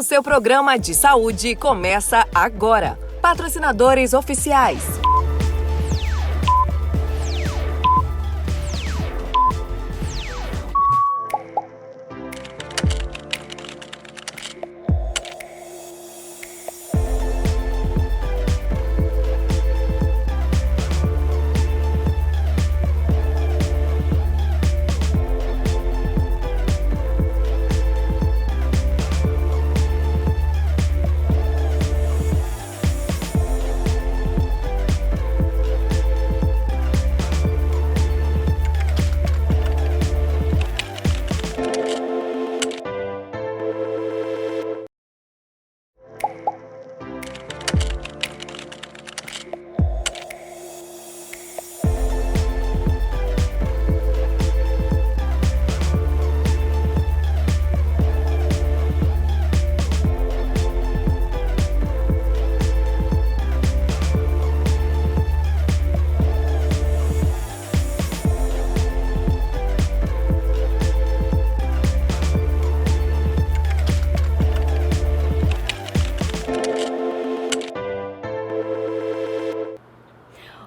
O seu programa de saúde começa agora. Patrocinadores oficiais.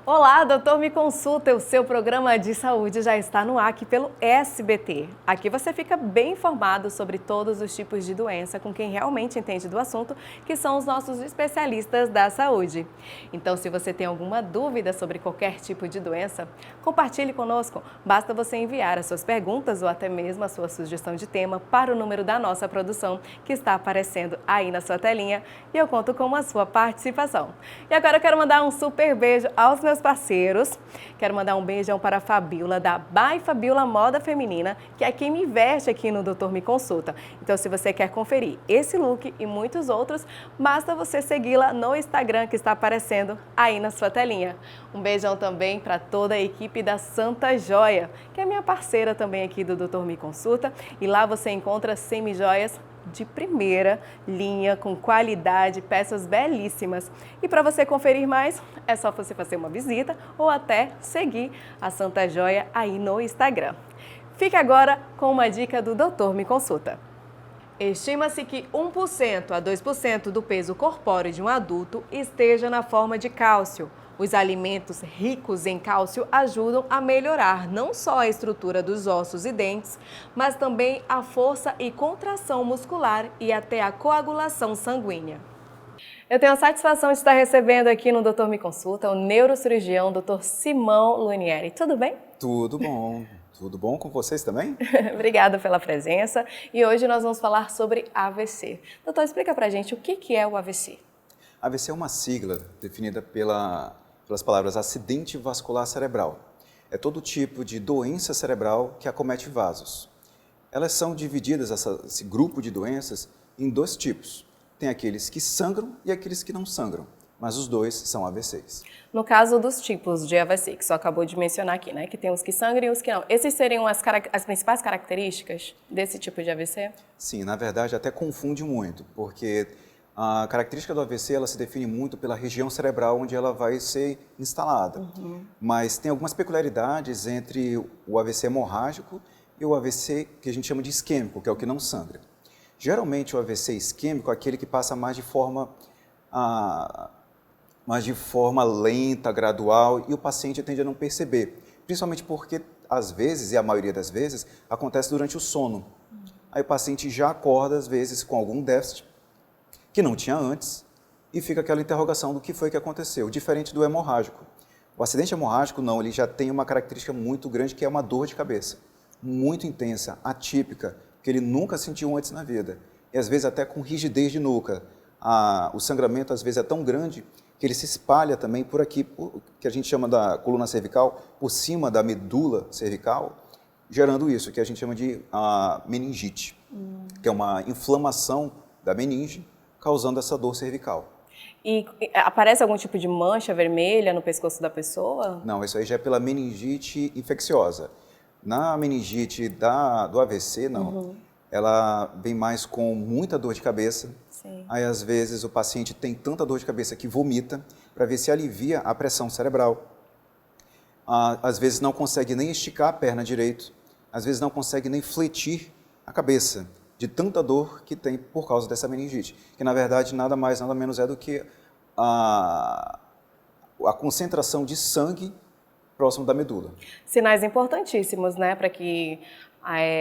Olá, Doutor Me Consulta, o seu programa de saúde já está no ar aqui pelo SBT. Aqui você fica bem informado sobre todos os tipos de doença com quem realmente entende do assunto, que são os nossos especialistas da saúde. Então, se você tem alguma dúvida sobre qualquer tipo de doença, compartilhe conosco. Basta você enviar as suas perguntas ou até mesmo a sua sugestão de tema para o número da nossa produção, que está aparecendo aí na sua telinha, e eu conto com a sua participação. E agora eu quero mandar um super beijo aos meus parceiros. Quero mandar um beijão para a Fabiola da By Fabiola Moda Feminina, que é quem me veste aqui no Doutor Me Consulta. Então, se você quer conferir esse look e muitos outros, basta você segui-la no Instagram que está aparecendo aí na sua telinha. Um beijão também para toda a equipe da Santa Joia, que é minha parceira também aqui do Doutor Me Consulta, e lá você encontra semi-joias de primeira linha, com qualidade, peças belíssimas. E para você conferir mais, é só você fazer uma visita ou até seguir a Santa Joia aí no Instagram. Fique agora com uma dica do Doutor Me Consulta. Estima-se que 1% a 2% do peso corpóreo de um adulto esteja na forma de cálcio. Os alimentos ricos em cálcio ajudam a melhorar não só a estrutura dos ossos e dentes, mas também a força e contração muscular e até a coagulação sanguínea. Eu tenho a satisfação de estar recebendo aqui no Doutor Me Consulta o neurocirurgião Dr. Simão Lunieri. Tudo bem? Tudo bom. Tudo bom com vocês também? Obrigada pela presença. E hoje nós vamos falar sobre AVC. Doutor, explica pra gente o que é o AVC. AVC é uma sigla definida pelas palavras acidente vascular cerebral. É todo tipo de doença cerebral que acomete vasos. Elas são divididas, esse grupo de doenças, em dois tipos. Tem aqueles que sangram e aqueles que não sangram, mas os dois são AVCs. No caso dos tipos de AVC, que você acabou de mencionar aqui, né? Que tem os que sangram e os que não. Esses seriam as principais características desse tipo de AVC? Sim, na verdade até confunde muito, porque a característica do AVC ela se define muito pela região cerebral onde ela vai ser instalada. Mas tem algumas peculiaridades entre o AVC hemorrágico e o AVC que a gente chama de isquêmico, que é o que não sangra. Geralmente o AVC isquêmico é aquele que passa mais de forma lenta, gradual, e o paciente tende a não perceber. Principalmente porque, às vezes, e a maioria das vezes, acontece durante o sono. Aí o paciente já acorda, às vezes, com algum déficit que não tinha antes, e fica aquela interrogação do que foi que aconteceu, diferente do hemorrágico. O acidente hemorrágico, não, ele já tem uma característica muito grande, que é uma dor de cabeça, muito intensa, atípica, que ele nunca sentiu antes na vida, e às vezes até com rigidez de nuca. O sangramento, às vezes, é tão grande que ele se espalha também por aqui, que a gente chama da coluna cervical, por cima da medula cervical, gerando isso, que a gente chama de meningite, que é uma inflamação da meninge, causando essa dor cervical. E aparece algum tipo de mancha vermelha no pescoço da pessoa? Não, isso aí já é pela meningite infecciosa. Na meningite do AVC, não. Ela vem mais com muita dor de cabeça. Sim. Aí, às vezes, o paciente tem tanta dor de cabeça que vomita, para ver se alivia a pressão cerebral. Às vezes não consegue nem esticar a perna direito, às vezes não consegue nem fletir a cabeça, de tanta dor que tem por causa dessa meningite, que na verdade nada mais, nada menos é do que a concentração de sangue próximo da medula. Sinais importantíssimos, né, para que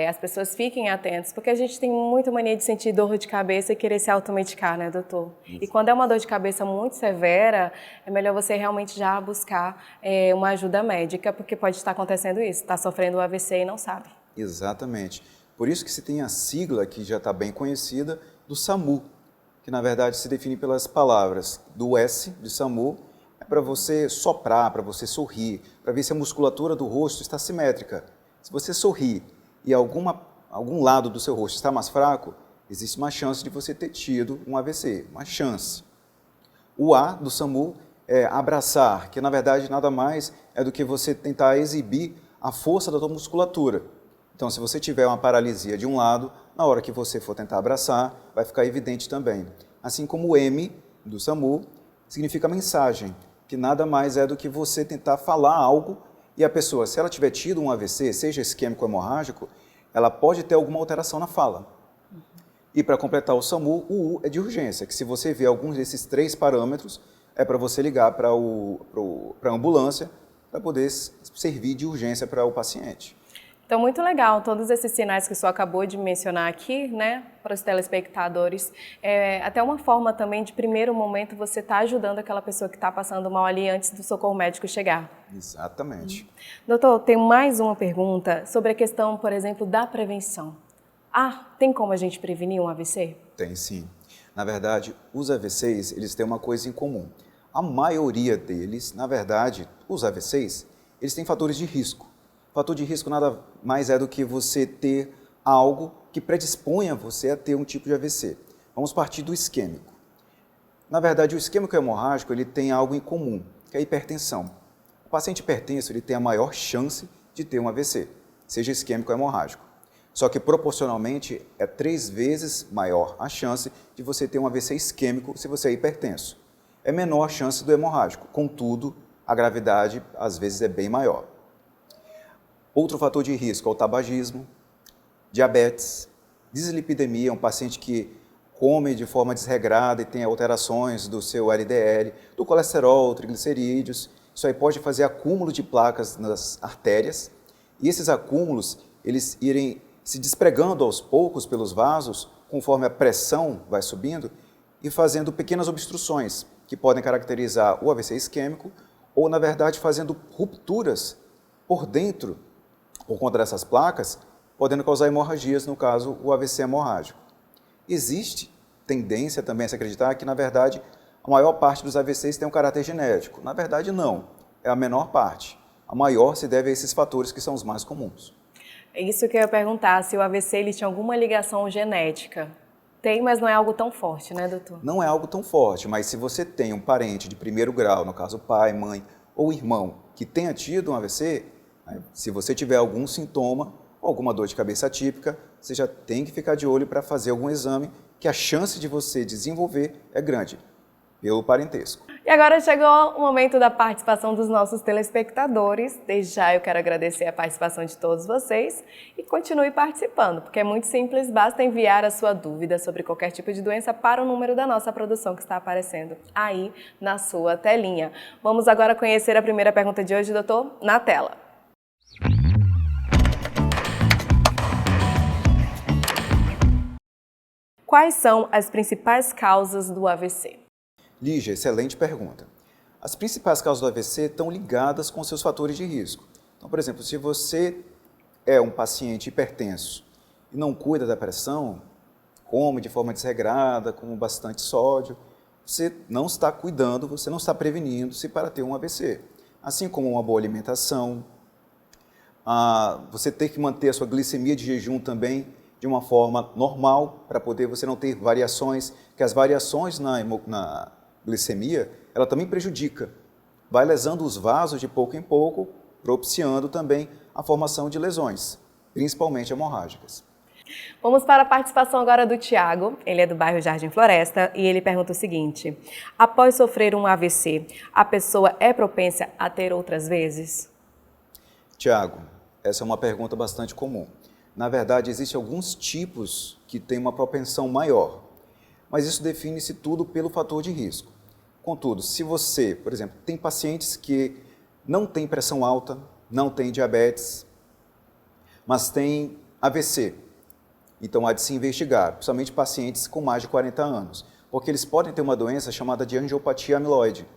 as pessoas fiquem atentas, porque a gente tem muita mania de sentir dor de cabeça e querer se automedicar, né, doutor? Isso. E quando é uma dor de cabeça muito severa, é melhor você realmente já buscar uma ajuda médica, porque pode estar acontecendo isso, está sofrendo um AVC e não sabe. Exatamente. Por isso que se tem a sigla, que já está bem conhecida, do SAMU, que na verdade se define pelas palavras do S de SAMU, é para você soprar, para você sorrir, para ver se a musculatura do rosto está simétrica. Se você sorrir e algum lado do seu rosto está mais fraco, existe uma chance de você ter tido um AVC, uma chance. O A do SAMU é abraçar, que na verdade nada mais é do que você tentar exibir a força da tua musculatura. Então, se você tiver uma paralisia de um lado, na hora que você for tentar abraçar, vai ficar evidente também. Assim como o M do SAMU significa mensagem, que nada mais é do que você tentar falar algo e a pessoa, se ela tiver tido um AVC, seja isquêmico ou hemorrágico, ela pode ter alguma alteração na fala. E para completar o SAMU, o U é de urgência, que se você vê alguns desses 3 parâmetros, é para você ligar para a ambulância para poder servir de urgência para o paciente. Então, muito legal, todos esses sinais que o senhor acabou de mencionar aqui, né, para os telespectadores, até uma forma também de, primeiro momento, você estar ajudando aquela pessoa que está passando mal ali antes do socorro médico chegar. Exatamente. Doutor, tem mais uma pergunta sobre a questão, por exemplo, da prevenção. Tem como a gente prevenir um AVC? Tem sim. Na verdade, os AVCs, eles têm uma coisa em comum. A maioria deles, na verdade, os AVCs, eles têm fatores de risco. Fator de risco nada mais é do que você ter algo que predisponha você a ter um tipo de AVC. Vamos partir do isquêmico. Na verdade, o isquêmico hemorrágico ele tem algo em comum, que é a hipertensão. O paciente hipertenso ele tem a maior chance de ter um AVC, seja isquêmico ou hemorrágico. Só que proporcionalmente é 3 vezes maior a chance de você ter um AVC isquêmico se você é hipertenso. É menor a chance do hemorrágico, contudo, a gravidade às vezes é bem maior. Outro fator de risco é o tabagismo, diabetes, dislipidemia, um paciente que come de forma desregrada e tem alterações do seu LDL, do colesterol, triglicerídeos. Isso aí pode fazer acúmulo de placas nas artérias e esses acúmulos eles irem se despregando aos poucos pelos vasos, conforme a pressão vai subindo e fazendo pequenas obstruções que podem caracterizar o AVC isquêmico ou, na verdade, fazendo rupturas por dentro por conta dessas placas, podendo causar hemorragias, no caso, o AVC hemorrágico. Existe tendência também a se acreditar que, na verdade, a maior parte dos AVCs tem um caráter genético. Na verdade, não. É a menor parte. A maior se deve a esses fatores que são os mais comuns. É isso que eu ia perguntar, se o AVC ele tinha alguma ligação genética. Tem, mas não é algo tão forte, né, doutor? Não é algo tão forte, mas se você tem um parente de primeiro grau, no caso pai, mãe ou irmão, que tenha tido um AVC, se você tiver algum sintoma ou alguma dor de cabeça atípica, você já tem que ficar de olho para fazer algum exame, que a chance de você desenvolver é grande, pelo parentesco. E agora chegou o momento da participação dos nossos telespectadores. Desde já eu quero agradecer a participação de todos vocês e continue participando, porque é muito simples, basta enviar a sua dúvida sobre qualquer tipo de doença para o número da nossa produção que está aparecendo aí na sua telinha. Vamos agora conhecer a primeira pergunta de hoje, doutor, na tela. Quais são as principais causas do AVC? Lígia, excelente pergunta. As principais causas do AVC estão ligadas com seus fatores de risco. Então, por exemplo, se você é um paciente hipertenso e não cuida da pressão, come de forma desregrada, com bastante sódio, você não está cuidando, você não está prevenindo-se para ter um AVC. Assim como uma boa alimentação, você ter que manter a sua glicemia de jejum também de uma forma normal, para poder você não ter variações, que as variações na glicemia, ela também prejudica, vai lesando os vasos de pouco em pouco, propiciando também a formação de lesões, principalmente hemorrágicas. Vamos para a participação agora do Tiago, ele é do bairro Jardim Floresta e ele pergunta o seguinte: após sofrer um AVC, a pessoa é propensa a ter outras vezes? Tiago, essa é uma pergunta bastante comum. Na verdade, existem alguns tipos que têm uma propensão maior. Mas isso define-se tudo pelo fator de risco. Contudo, se você, por exemplo, tem pacientes que não têm pressão alta, não têm diabetes, mas têm AVC, então há de se investigar, principalmente pacientes com mais de 40 anos, porque eles podem ter uma doença chamada de angiopatia amiloide.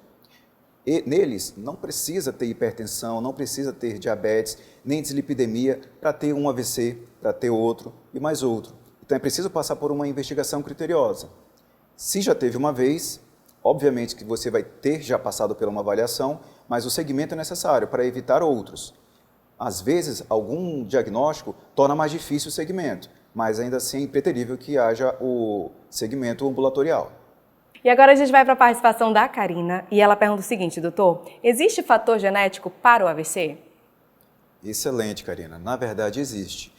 E neles não precisa ter hipertensão, não precisa ter diabetes, nem dislipidemia para ter um AVC, para ter outro e mais outro. Então é preciso passar por uma investigação criteriosa. Se já teve uma vez, obviamente que você vai ter já passado por uma avaliação, mas o segmento é necessário para evitar outros. Às vezes, algum diagnóstico torna mais difícil o segmento, mas ainda assim é impreterível que haja o segmento ambulatorial. E agora a gente vai para a participação da Karina e ela pergunta o seguinte, doutor, existe fator genético para o AVC? Excelente, Karina. Na verdade, existe.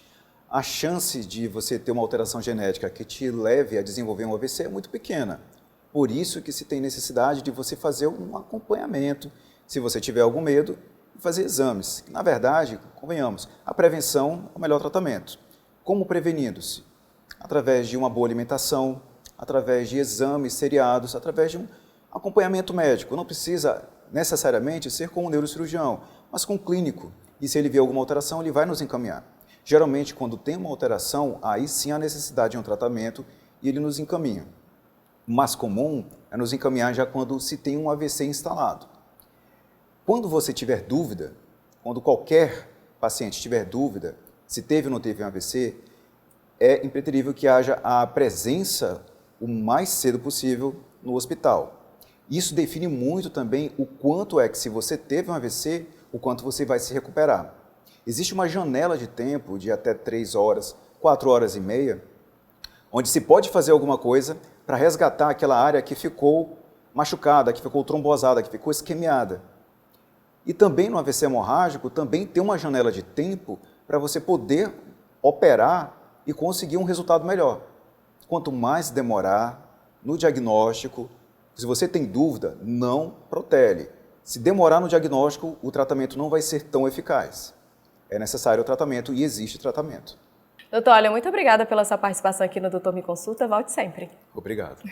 A chance de você ter uma alteração genética que te leve a desenvolver um AVC é muito pequena. Por isso que se tem necessidade de você fazer um acompanhamento, se você tiver algum medo, fazer exames. Na verdade, convenhamos, a prevenção é o melhor tratamento. Como prevenindo-se? Através de uma boa alimentação, através de exames seriados, através de um acompanhamento médico. Não precisa necessariamente ser com um neurocirurgião, mas com um clínico. E se ele vê alguma alteração, ele vai nos encaminhar. Geralmente, quando tem uma alteração, aí sim há necessidade de um tratamento e ele nos encaminha. O mais comum é nos encaminhar já quando se tem um AVC instalado. Quando você tiver dúvida, quando qualquer paciente tiver dúvida se teve ou não teve um AVC, é impreterível que haja a presença o mais cedo possível no hospital. Isso define muito também o quanto é que, se você teve um AVC, o quanto você vai se recuperar. Existe uma janela de tempo de até 3 horas, 4 horas e meia, onde se pode fazer alguma coisa para resgatar aquela área que ficou machucada, que ficou trombosada, que ficou isquemiada. E também no AVC hemorrágico, também tem uma janela de tempo para você poder operar e conseguir um resultado melhor. Quanto mais demorar no diagnóstico, se você tem dúvida, não protele. Se demorar no diagnóstico, o tratamento não vai ser tão eficaz. É necessário o tratamento e existe tratamento. Doutor, olha, muito obrigada pela sua participação aqui no Doutor Me Consulta. Volte sempre. Obrigado.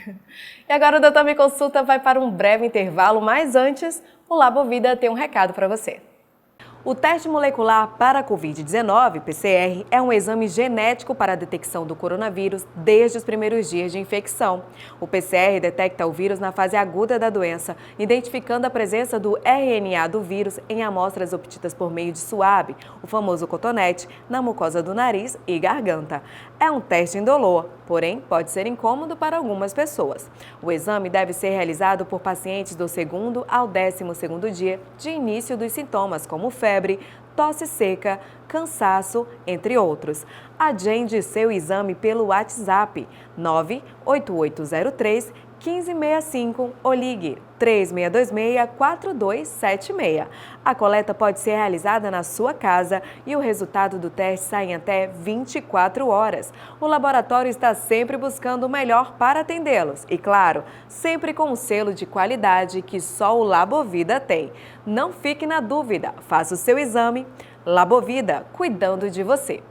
E agora o Doutor Me Consulta vai para um breve intervalo, mas antes, o Labovida tem um recado para você. O teste molecular para a Covid-19, PCR, é um exame genético para a detecção do coronavírus desde os primeiros dias de infecção. O PCR detecta o vírus na fase aguda da doença, identificando a presença do RNA do vírus em amostras obtidas por meio de suave, o famoso cotonete, na mucosa do nariz e garganta. É um teste indolor, porém pode ser incômodo para algumas pessoas. O exame deve ser realizado por pacientes do 2º ao 12º dia de início dos sintomas, como febre, tosse seca, cansaço, entre outros. Agende seu exame pelo WhatsApp 98803 1565 ou ligue 3626-4276. A coleta pode ser realizada na sua casa e o resultado do teste sai em até 24 horas. O laboratório está sempre buscando o melhor para atendê-los e, claro, sempre com um selo de qualidade que só o Labovida tem. Não fique na dúvida, faça o seu exame. Labovida, cuidando de você.